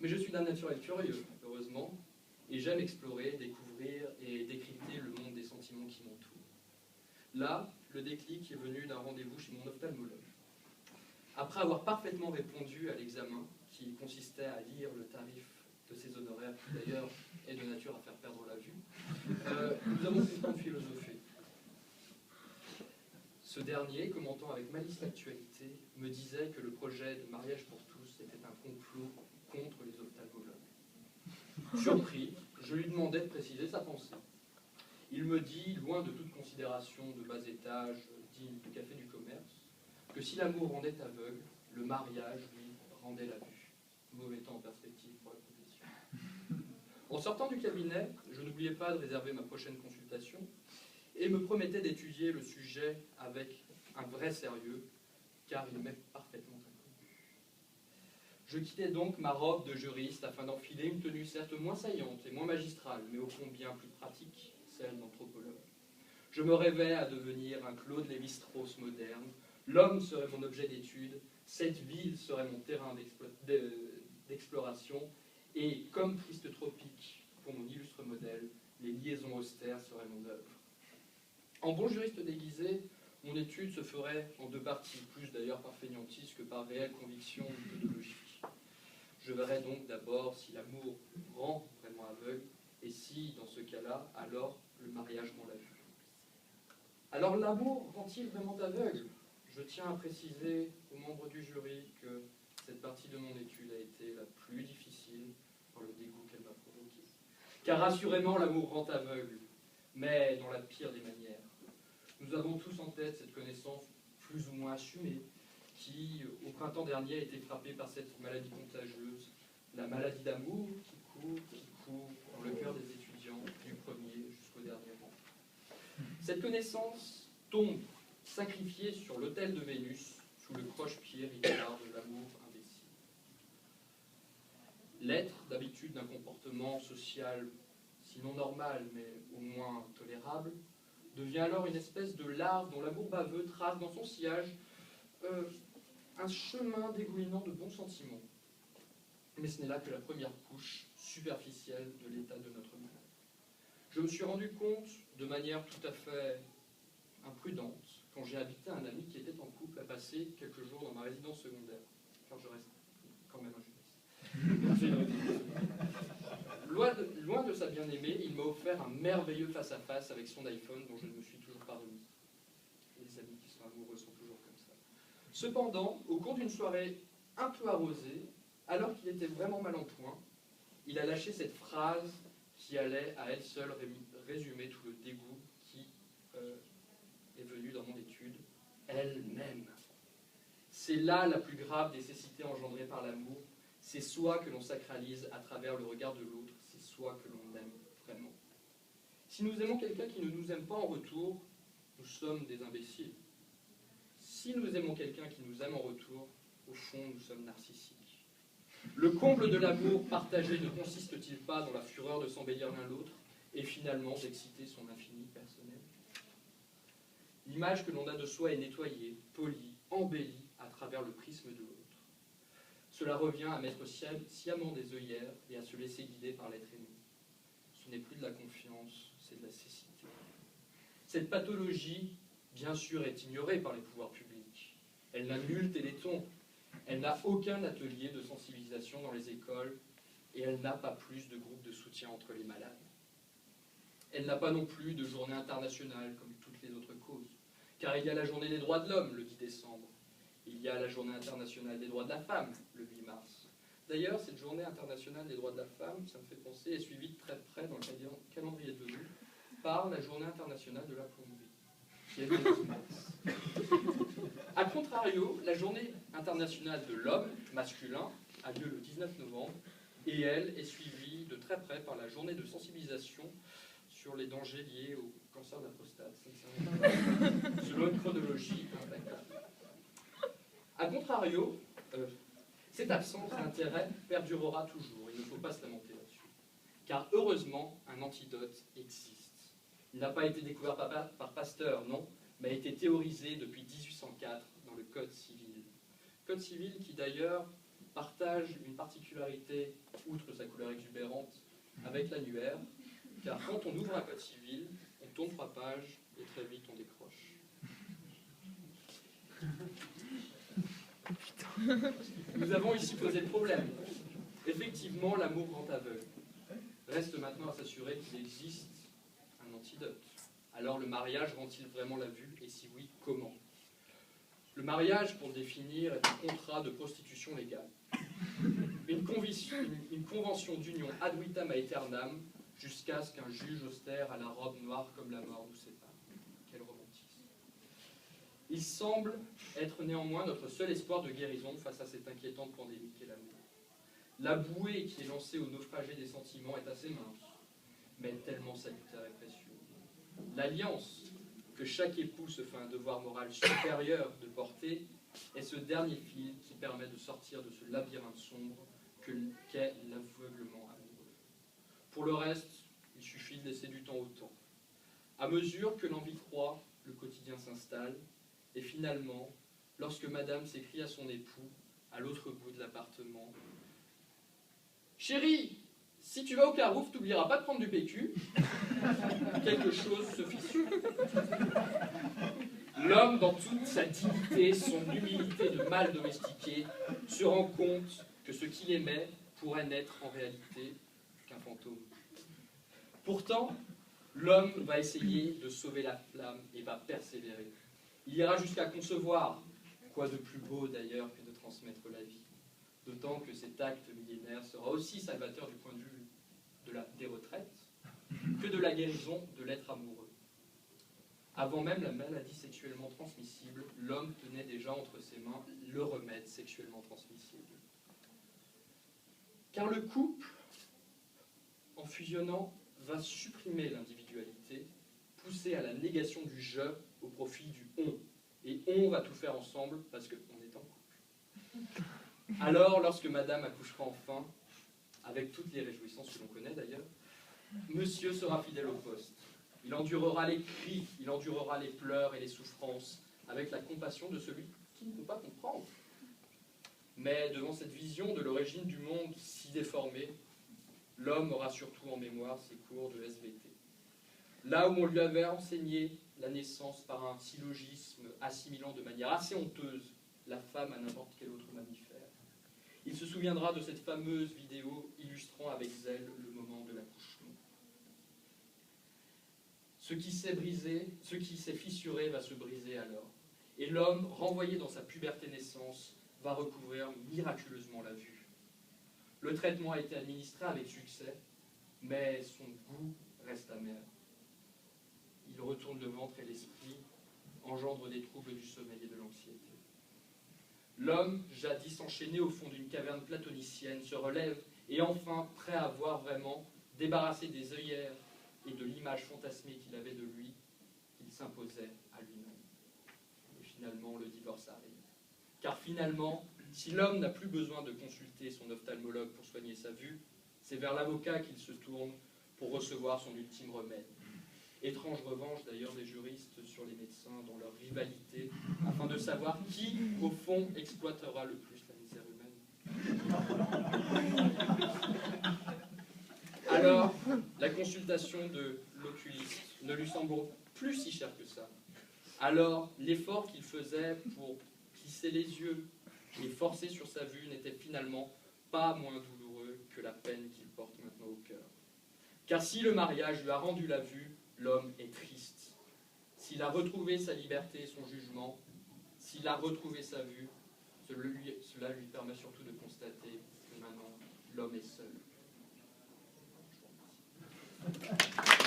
Mais je suis d'un naturel curieux, heureusement, et j'aime explorer, découvrir et décrypter le monde des sentiments qui m'entourent. Là, le déclic est venu d'un rendez-vous chez mon ophtalmologue. Après avoir parfaitement répondu à l'examen, qui consistait à lire le tarif de ses honoraires, qui d'ailleurs est de nature à faire perdre la vue, nous avons fait le temps de philosopher. Ce dernier, commentant avec malice l'actualité, me disait que le projet de mariage pour tous était un complot contre les ophtalmologues. Surpris, je lui demandai de préciser sa pensée. Il me dit, loin de toute considération de bas étage digne du café du commerce, que si l'amour rendait aveugle, le mariage, lui, rendait la vue. Mauvais temps en perspective pour la profession. En sortant du cabinet, je n'oubliais pas de réserver ma prochaine consultation et me promettais d'étudier le sujet avec un vrai sérieux, car il m'est parfaitement inconnu. Je quittais donc ma robe de juriste afin d'enfiler une tenue certes moins saillante et moins magistrale, mais au fond bien plus pratique, celle d'anthropologue. Je me rêvais à devenir un Claude Lévi-Strauss moderne. L'homme serait mon objet d'étude, cette ville serait mon terrain d'exploration, et comme triste tropique pour mon illustre modèle, les liaisons austères seraient mon œuvre. En bon juriste déguisé, mon étude se ferait en deux parties, plus d'ailleurs par fainéantise que par réelle conviction méthodologique. Je verrais donc d'abord si l'amour rend vraiment aveugle, et si, dans ce cas-là, alors le mariage rend la vue. Alors l'amour rend-il vraiment aveugle? Je tiens à préciser aux membres du jury que cette partie de mon étude a été la plus difficile par le dégoût qu'elle m'a provoqué. Car assurément l'amour rend aveugle, mais dans la pire des manières. Nous avons tous en tête cette connaissance plus ou moins assumée qui, au printemps dernier, a été frappée par cette maladie contagieuse, la maladie d'amour qui court dans le cœur des étudiants du premier jusqu'au dernier rang. Cette connaissance tombe sacrifiée sur l'autel de Vénus sous le croche-pied ridicule de l'amour imbécile. L'être, d'habitude d'un comportement social sinon normal mais au moins tolérable, devient alors une espèce de larve dont l'amour baveux trace dans son sillage un chemin dégoulinant de bons sentiments. Mais ce n'est là que la première couche superficielle de l'état de notre malade. Je me suis rendu compte de manière tout à fait imprudente quand j'ai invité un ami qui était en couple à passer quelques jours dans ma résidence secondaire, car je reste quand même un juriste. Loin de sa bien-aimée, il m'a offert un merveilleux face-à-face avec son iPhone dont je ne me suis toujours pas remis. Les amis qui sont amoureux sont toujours comme ça. Cependant, au cours d'une soirée un peu arrosée, alors qu'il était vraiment mal en point, il a lâché cette phrase qui allait à elle seule résumer tout le dégoût qui est venu dans mon étude. Elle m'aime. C'est là la plus grave nécessité engendrée par l'amour. C'est soi que l'on sacralise à travers le regard de l'autre. C'est soi que l'on aime vraiment. Si nous aimons quelqu'un qui ne nous aime pas en retour, nous sommes des imbéciles. Si nous aimons quelqu'un qui nous aime en retour, au fond, nous sommes narcissiques. Le comble de l'amour partagé ne consiste-t-il pas dans la fureur de s'embellir l'un l'autre et finalement d'exciter son infini personnel? L'image que l'on a de soi est nettoyée, polie, embellie à travers le prisme de l'autre. Cela revient à mettre sciemment des œillères et à se laisser guider par l'être aimé. Ce n'est plus de la confiance, c'est de la cécité. Cette pathologie, bien sûr, est ignorée par les pouvoirs publics. Elle n'a nul téléthon. Elle n'a aucun atelier de sensibilisation dans les écoles et elle n'a pas plus de groupes de soutien entre les malades. Elle n'a pas non plus de journée internationale comme toutes les autres causes, car il y a la journée des droits de l'homme le 10 décembre, il y a la journée internationale des droits de la femme le 8 mars. D'ailleurs, cette journée internationale des droits de la femme, ça me fait penser, est suivie de très près dans le calendrier de l'ONU par la journée internationale de la plomberie, qui est le 12 mars. A contrario, la journée internationale de l'homme masculin a lieu le 19 novembre et elle est suivie de très près par la journée de sensibilisation sur les dangers liés au cancer de la prostate, selon une chronologie impeccable. A contrario, cette absence d'intérêt perdurera toujours, il ne faut pas se lamenter là-dessus. Car heureusement, un antidote existe. Il n'a pas été découvert par Pasteur, non, mais a été théorisé depuis 1804 dans le Code civil. Code civil qui d'ailleurs partage une particularité, outre sa couleur exubérante, avec l'annuaire, car quand on ouvre un code civil, on tourne 3 pages et très vite on décroche. Nous avons ici posé le problème. Effectivement, l'amour rend aveugle. Reste maintenant à s'assurer qu'il existe un antidote. Alors le mariage rend-il vraiment la vue, et si oui, comment? Le mariage, pour le définir, est un contrat de prostitution légale. Une convention d'union ad vitam aeternam, jusqu'à ce qu'un juge austère à la robe noire comme la mort nous sépare. Quel romantisme. Il semble être néanmoins notre seul espoir de guérison face à cette inquiétante pandémie qu'est l'amour. La bouée qui est lancée aux naufragés des sentiments est assez mince, mais tellement salutaire et précieuse. L'alliance que chaque époux se fait un devoir moral supérieur de porter est ce dernier fil qui permet de sortir de ce labyrinthe sombre qu'est l'aveuglement amoureux. Pour le reste, il suffit de laisser du temps au temps. À mesure que l'envie croît, le quotidien s'installe, et finalement, lorsque madame s'écrie à son époux, à l'autre bout de l'appartement, « Chérie, si tu vas au Carouf, t'oublieras pas de prendre du PQ. » Quelque chose se fissure. L'homme, dans toute sa dignité, son humilité de mâle domestiqué, se rend compte que ce qu'il aimait pourrait n'être en réalité qu'un fantôme. Pourtant, l'homme va essayer de sauver la flamme et va persévérer. Il ira jusqu'à concevoir, quoi de plus beau d'ailleurs que de transmettre la vie, d'autant que cet acte millénaire sera aussi salvateur du point de vue des retraites que de la guérison de l'être amoureux. Avant même la maladie sexuellement transmissible, l'homme tenait déjà entre ses mains le remède sexuellement transmissible. Car le couple, en fusionnant, va supprimer l'individualité, pousser à la négation du « je » au profit du « on ». Et on va tout faire ensemble parce qu'on est en couple. Alors, lorsque madame accouchera enfin, avec toutes les réjouissances que l'on connaît d'ailleurs, monsieur sera fidèle au poste. Il endurera les cris, il endurera les pleurs et les souffrances, avec la compassion de celui qui ne peut pas comprendre. Mais devant cette vision de l'origine du monde si déformée, l'homme aura surtout en mémoire ses cours de SVT. Là où on lui avait enseigné la naissance par un syllogisme assimilant de manière assez honteuse la femme à n'importe quel autre mammifère, il se souviendra de cette fameuse vidéo illustrant avec zèle le moment de l'accouchement. Ce qui s'est brisé, ce qui s'est fissuré va se briser alors. Et l'homme, renvoyé dans sa puberté naissance, va recouvrir miraculeusement la vue. Le traitement a été administré avec succès, mais son goût reste amer. Il retourne le ventre et l'esprit, engendre des troubles du sommeil et de l'anxiété. L'homme, jadis enchaîné au fond d'une caverne platonicienne, se relève et enfin, prêt à voir vraiment, débarrassé des œillères et de l'image fantasmée qu'il avait de lui, qu'il s'imposait à lui-même. Et finalement, le divorce arrive. Car finalement, si l'homme n'a plus besoin de consulter son ophtalmologue pour soigner sa vue, c'est vers l'avocat qu'il se tourne pour recevoir son ultime remède. Étrange revanche d'ailleurs des juristes sur les médecins dans leur rivalité, afin de savoir qui, au fond, exploitera le plus la misère humaine. Alors, la consultation de l'oculiste ne lui semble plus si chère que ça. Alors, l'effort qu'il faisait pour plisser les yeux et forcer sur sa vue n'était finalement pas moins douloureux que la peine qu'il porte maintenant au cœur. Car si le mariage lui a rendu la vue, l'homme est triste. S'il a retrouvé sa liberté et son jugement, s'il a retrouvé sa vue, cela lui permet surtout de constater